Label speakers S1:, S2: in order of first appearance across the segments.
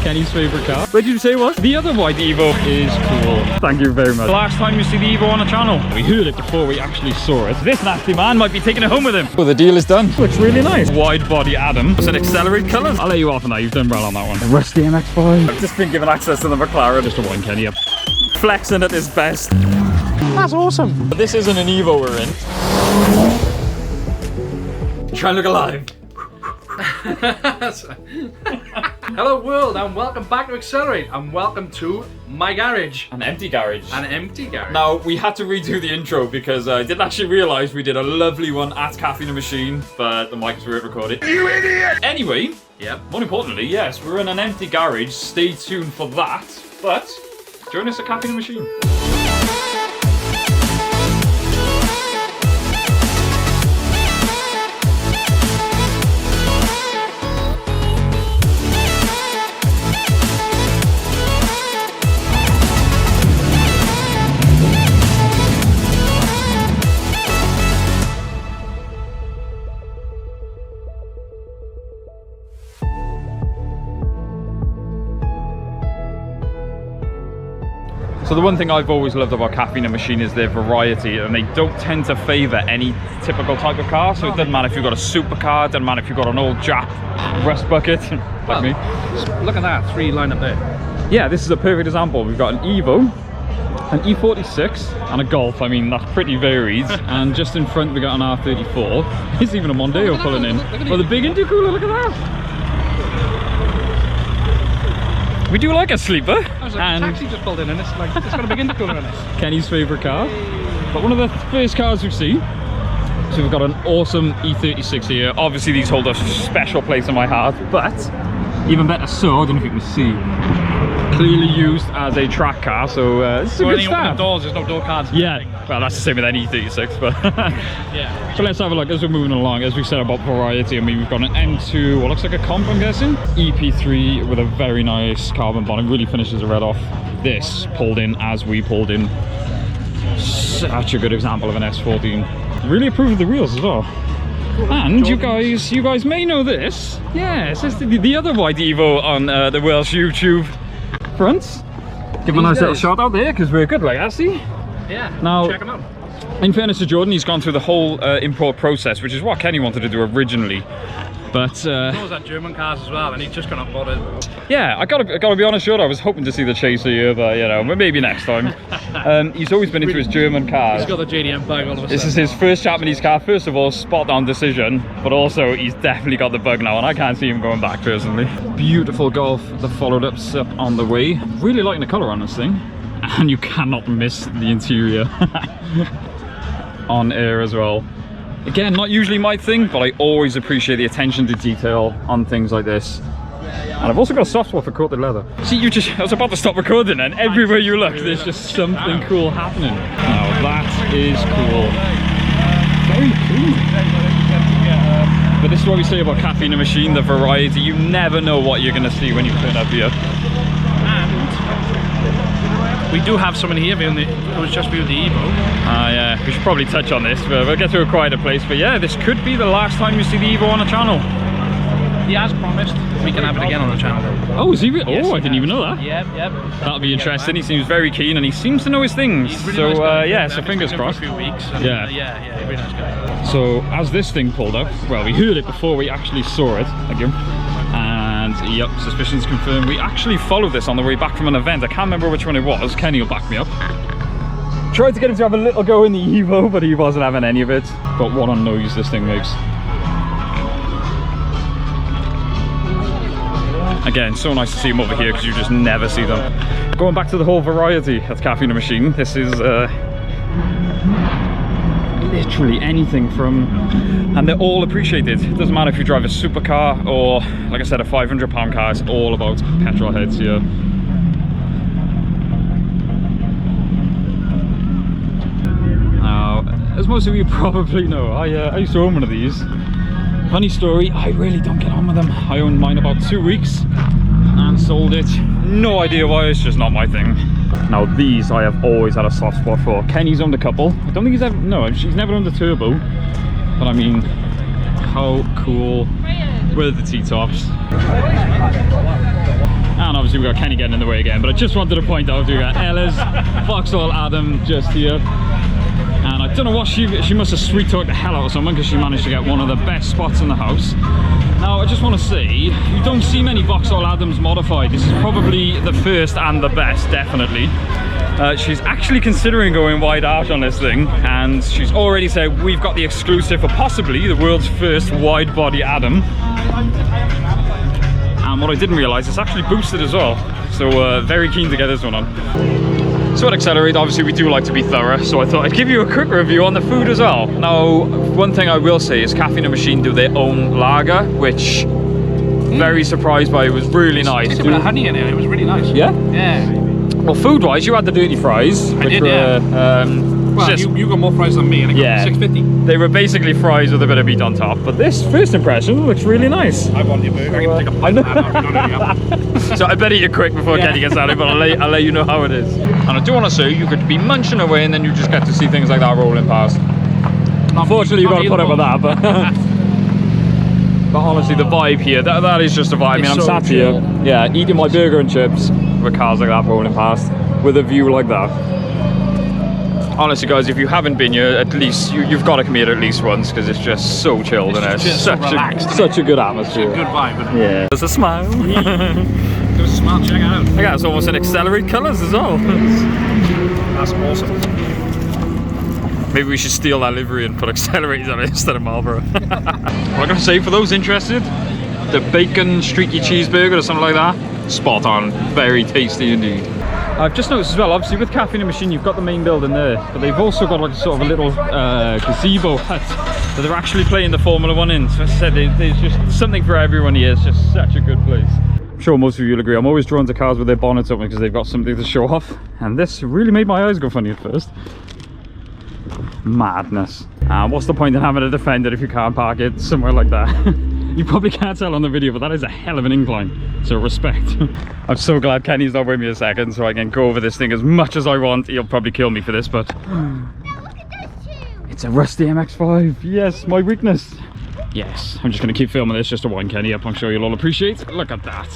S1: Kenny's favourite car. What did you say it was? The other white Evo is cool. Thank you very much. The last time you see the Evo on the channel, we heard it before we actually saw it. This nasty man might be taking it home with him. Well, the deal is done. Looks really nice. Wide body Adam. It's an Accelerate colours. I'll let you off on that. You've done well on that one. The rusty MX-5. I've just been given access to the McLaren. Just to wind Kenny up. Flexing at his best. That's awesome. But this isn't an Evo we're in. Try and look alive.
S2: Hello world and welcome back to Accelerate and welcome to my garage.
S1: An empty garage.
S2: An empty garage.
S1: Now, we had to redo the intro because I didn't actually realise we did a lovely one at Caffeine Machine, but the mics weren't recorded. You idiot! Anyway, more importantly, yes, we're in an empty garage. Stay tuned for that, but join us at Caffeine Machine. So the one thing I've always loved about Caffeine Machine is their variety, and they don't tend to favour any typical type of car. So it doesn't matter if you've got a supercar, it doesn't matter if you've got an old Jap rust bucket, like me.
S2: Look at that, three lined up there.
S1: Yeah, this is a perfect example. We've got an Evo, an E46 and a Golf. I mean, that's pretty varied. And just in front we got an R34. There's even a Mondeo pulling in. Well, the big intercooler, look at that. We do like a sleeper.
S2: I was like, and a taxi just pulled in and it's got a big intercooler in it.
S1: Kenny's favourite car. But one of the first cars we've seen. So we've got an awesome E36 here. Obviously these hold a special place in my heart, but even better so, I don't know if you can see. Clearly used as a track car, so this is a good start.
S2: Doors, there's no door cards.
S1: Yeah, well that's the same with any E36, but
S2: yeah.
S1: So let's have a look as we're moving along. As we said about variety, I mean we've got an M2, what looks like a comp I'm guessing. EP3 with a very nice carbon body, really finishes the red off. This pulled in as we pulled in. Such a good example of an S14. Really approve of the wheels as well. And you guys may know this. Yes, it's the other white Evo on the Welsh YouTube front. Give him a nice little shout out there because we're good like that, see?
S2: Yeah,
S1: now,
S2: check him out.
S1: In fairness to Jordan, he's gone through the whole import process, which is what Kenny wanted to do originally. But
S2: he knows that German cars as well, and he's just gonna bought it.
S1: Yeah, I gotta be honest, Jordan, I was hoping to see the Chaser here, but you know, maybe next time. He's always been into his German cars.
S2: He's got the JDM bug all of a sudden.
S1: This is his first Japanese car. First of all, spot on decision, but also he's definitely got the bug now, and I can't see him going back personally. Beautiful Golf that followed up on the way. Really liking the colour on this thing, and you cannot miss the interior on air as well. Again, not usually my thing, but I always appreciate the attention to detail on things like this. And I've also got a soft spot for coated leather. See, I was about to stop recording and everywhere you look, there's just something cool happening. Now that is cool. Very cool. But this is what we say about Caffeine Machine, the variety. You never know what you're going to see when you turn up here.
S2: We do have someone here who was just viewed the Evo.
S1: Yeah, we should probably touch on this, but we'll get to a quieter place. But yeah, this could be the last time you see the Evo on the channel.
S2: He has promised we can have it again on the channel.
S1: Oh, is he? Yes, I didn't even know that.
S2: Yep.
S1: That'll be interesting. He seems very keen and he seems to know his things.
S2: He's really
S1: so
S2: nice guy.
S1: yeah, so fingers crossed.
S2: For a few weeks. And,
S1: yeah,
S2: really nice guy.
S1: So as this thing pulled up, well, we heard it before we actually saw it. Thank you. And yep, suspicions confirmed. We actually followed this on the way back from an event. I can't remember which one it was. Kenny will back me up. Tried to get him to have a little go in the Evo, but he wasn't having any of it. But what a noise this thing makes. Again, so nice to see them over here because you just never see them. Going back to the whole variety at Caffeine Machine, this is literally anything from, and they're all appreciated. It doesn't matter if you drive a supercar or, like I said, a £500 car. It's all about petrol heads here. Now, as most of you probably know, I used to own one of these. Funny story, I really don't get on with them. I owned mine about 2 weeks and sold it. No idea why, it's just not my thing. Now these I have always had a soft spot for. Kenny's owned a couple. I don't think he's ever, no, she's never owned a turbo. But I mean, how cool were the T-tops? And obviously we got Kenny getting in the way again, but I just wanted to point out we got Ella's Vauxhall Adam just here. And I don't know what she must have sweet talked the hell out of someone because she managed to get one of the best spots in the house. Now I just want to say, you don't see many Vauxhall Adams modified. This is probably the first and the best, definitely. She's actually considering going wide out on this thing, and she's already said we've got the exclusive for possibly the world's first wide body Adam. And what I didn't realise, it's actually boosted as well. So very keen to get this one on. So at Accelerate, obviously we do like to be thorough, so I thought I'd give you a quick review on the food as well. Now, one thing I will say is Caffeine Machine do their own lager, which very surprised by. It was really nice.
S2: It's a bit of honey in it. It was really nice.
S1: Yeah?
S2: Yeah.
S1: Well, food-wise, you had the dirty fries.
S2: I did, yeah. Well, you got more fries than me, and it got $6.50.
S1: They were basically fries with a bit of meat on top, but this first impression looks really nice.
S2: I want your burger. I can take a bite of that.
S1: So I better eat it quick before Kenny gets at it, but I'll let you know how it is. And I do want to say, you could be munching away and then you just get to see things like that rolling past. Unfortunately, you've got to put up with that, but... But honestly, the vibe here, that is just a vibe. I mean, I'm sat here, yeah, eating my burger and chips with cars like that rolling past, with a view like that. Honestly, guys, if you haven't been here, at least you've got to come here at least once because it's just so chilled and it's such a good atmosphere.
S2: Good vibe. Isn't it?
S1: Yeah. There's a smile.
S2: There's a smile. Check it out.
S1: I guess it's almost an Accelerate colours as well.
S2: That's awesome.
S1: Maybe we should steal that livery and put Accelerate on it instead of Marlboro. What I'm going to say, for those interested, the bacon streaky cheeseburger or something like that, spot on. Very tasty indeed. I've just noticed as well, obviously with Caffeine Machine you've got the main building there, but they've also got like sort of a little gazebo hut that they're actually playing the Formula 1 in. So as I said, there's just something for everyone here. It's just such a good place. I'm sure most of you will agree, I'm always drawn to cars with their bonnets open because they've got something to show off, and this really made my eyes go funny at first. Madness. What's the point in having a Defender if you can't park it somewhere like that? You probably can't tell on the video, but that is a hell of an incline, so respect. I'm so glad Kenny's not with me a second, so I can go over this thing as much as I want. He'll probably kill me for this, but... It's a rusty MX-5. Yes, my weakness. Yes, I'm just going to keep filming this just to wind Kenny up. I'm sure you'll all appreciate. Look at that.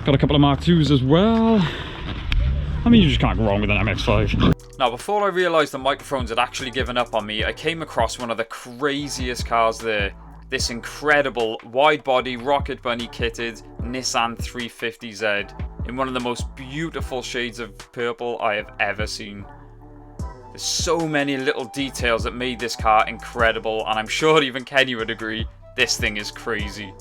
S1: Got a couple of Mark IIs as well. I mean, you just can't go wrong with an MX-5. Now, before I realised the microphones had actually given up on me, I came across one of the craziest cars there. This incredible wide-body Rocket Bunny kitted Nissan 350Z in one of the most beautiful shades of purple I have ever seen. There's so many little details that made this car incredible, and I'm sure even Kenny would agree, this thing is crazy.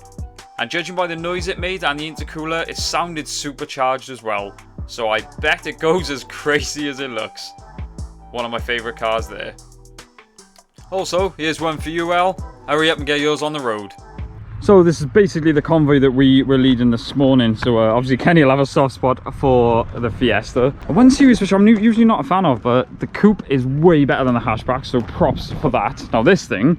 S1: And judging by the noise it made and the intercooler, it sounded supercharged as well, so I bet it goes as crazy as it looks. One of my favourite cars there. Also, here's one for you, El. Hurry up and get yours on the road. So this is basically the Convoy that we were leading this morning. So obviously Kenny will have a soft spot for the Fiesta. One series which I'm usually not a fan of, but the coupe is way better than the hatchback, so props for that. Now this thing,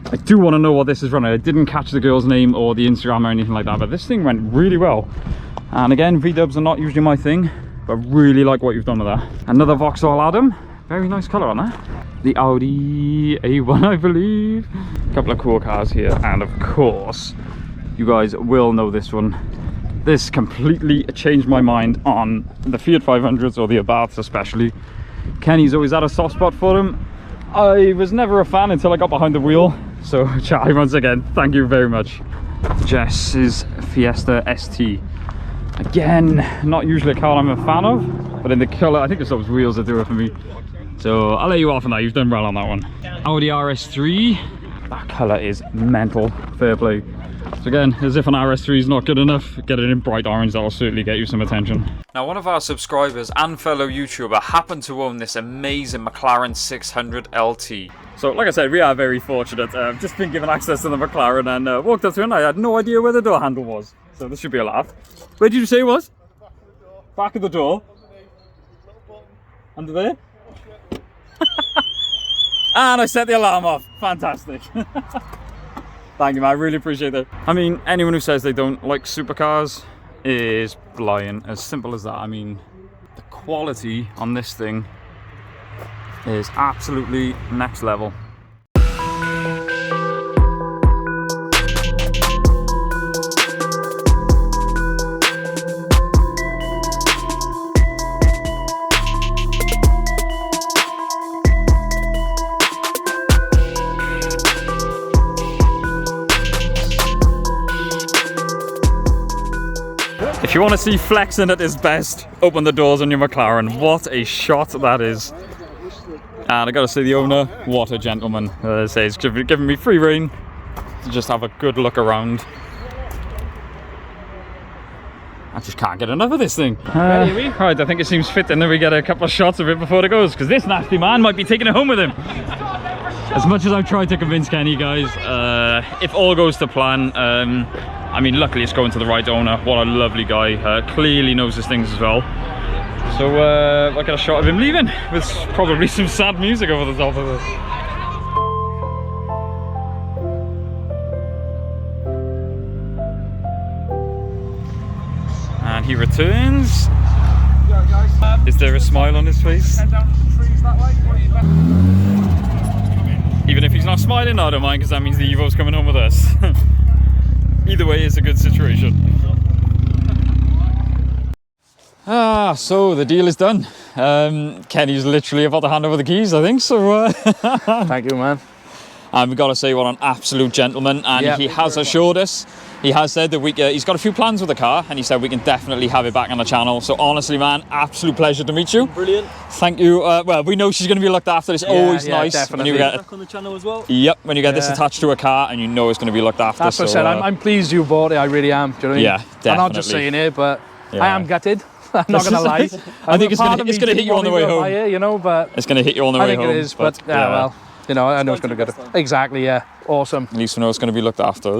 S1: I do want to know what this is running. I didn't catch the girl's name or the Instagram or anything like that, but this thing went really well. And again, V-dubs are not usually my thing, but really like what you've done with that. Another Vauxhall Adam. Very nice colour on that. The Audi A1, I believe. A couple of cool cars here, and of course, you guys will know this one. This completely changed my mind on the Fiat 500s, or the Abarths especially. Kenny's always had a soft spot for them. I was never a fan until I got behind the wheel. So, Charlie, once again, thank you very much. Jess's Fiesta ST. Again, not usually a car I'm a fan of, but in the colour, I think it's those wheels that do it for me. So I'll let you off on that. You've done well on that one. Audi RS3. That colour is mental. Fair play. So again, as if an RS3 is not good enough, get it in bright orange. That'll certainly get you some attention. Now, one of our subscribers and fellow YouTuber happened to own this amazing McLaren 600 LT. So like I said, we are very fortunate. I've just been given access to the McLaren and walked up to it and I had no idea where the door handle was. So this should be a laugh. Where did you say it was? Back of the door. Under there? And I set the alarm off. Fantastic. Thank you, man. I really appreciate that. I mean, anyone who says they don't like supercars is lying. As simple as that. I mean, the quality on this thing is absolutely next level. If you want to see flexing at his best, open the doors on your McLaren. What a shot that is. And I gotta say, the owner, what a gentleman. As I say, he's giving me free rein to just have a good look around. I just can't get enough of this thing. Right, I think it seems fitting that we get a couple of shots of it before it goes, because this nasty man might be taking it home with him. As much as I've tried to convince Kenny, guys, if all goes to plan, I mean, luckily it's going to the right owner. What a lovely guy. Clearly knows his things as well. So I got a shot of him leaving with probably some sad music over the top of it. And he returns. Is there a smile on his face? Even if he's not smiling, I don't mind, because that means the Evo's coming home with us. Either way, it's a good situation. So the deal is done. Kenny's literally about to hand over the keys, I think, so...
S2: Thank you, man.
S1: And we've got to say, what an absolute gentleman, and he has assured us, he has said that he's got a few plans with the car, and he said we can definitely have it back on the channel. So honestly, man, absolute pleasure to meet you.
S3: Brilliant.
S1: Thank you. Well, we know she's going to be looked after. It's always nice
S2: definitely.
S1: when you get
S3: back on the channel as well.
S1: Yep, when you get this attached to a car and you know it's going to be looked after.
S2: That's what I said. I'm pleased you bought it. I really am. Do you know what I mean?
S1: Yeah, definitely.
S2: I'm not just saying it, but I am gutted. I'm not going to lie.
S1: I think it's going to hit you on the way home.
S2: You know, but
S1: it's going to hit you on the way home.
S2: I think it is, but yeah, well, you know, I know it's going to go. Exactly, yeah. Awesome.
S1: At least we know it's going to be looked after.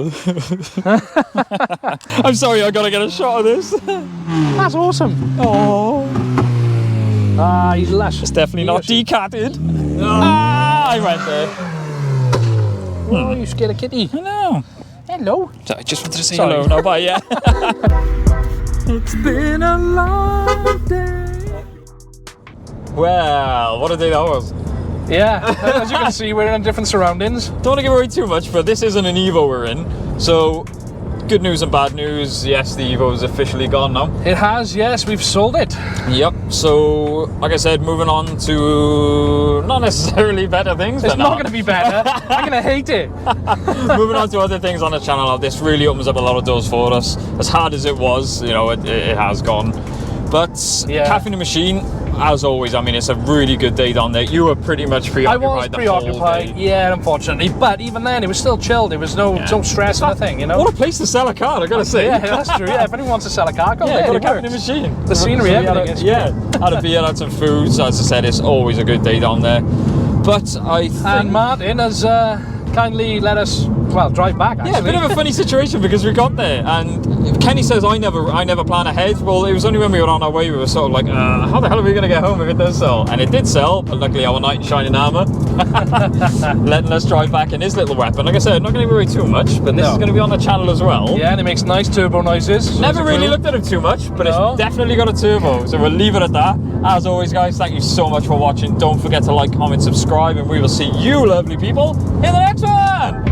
S1: I'm sorry, I got to get a shot of this.
S2: That's awesome.
S1: Oh.
S2: Ah, he's lush.
S1: It's definitely not decatted. No. Ah, I went there.
S2: Oh, you scared a kitty.
S1: I know.
S2: Hello.
S1: So I just wanted to say hello. No, bye, yeah. It's been a long day. Well, what a day that was.
S2: Yeah, as you can see, we're in different surroundings.
S1: Don't want to give away too much, but this isn't an Evo we're in. So, good news and bad news. Yes, the Evo is officially gone now.
S2: It has, yes, we've sold it.
S1: Yep, so, like I said, moving on to not necessarily better things.
S2: It's not going to be better. I'm going to hate it.
S1: Moving on to other things on the channel, this really opens up a lot of doors for us. As hard as it was, you know, it has gone. But Caffeine Machine, as always, I mean, it's a really good day down there. You were pretty much preoccupied.
S2: I was preoccupied, yeah, unfortunately. But even then, it was still chilled. There was no stress or thing, you know.
S1: What a place to sell a car, I gotta say.
S2: Yeah, that's true. Yeah, if anyone wants to sell a car, go there.
S1: Go to Caffeine Machine.
S2: The scenery, everything.
S1: Had a beer, had some food. So as I said, it's always a good day down there. But I think...
S2: And Martin has kindly let us, well, drive back, actually.
S1: Yeah, a bit of a funny situation because we got there and Kenny says I never plan ahead. Well, it was only when we were on our way we were sort of like, how the hell are we going to get home if it does sell? And it did sell, but luckily our knight in shining armour letting us drive back in his little weapon. Like I said, I'm not going to give away too much, but this is going to be on the channel as well.
S2: Yeah, and it makes nice turbo noises.
S1: Never really looked at it too much, but it's definitely got a turbo, so we'll leave it at that. As always, guys, thank you so much for watching. Don't forget to like, comment, subscribe, and we will see you lovely people in the next one.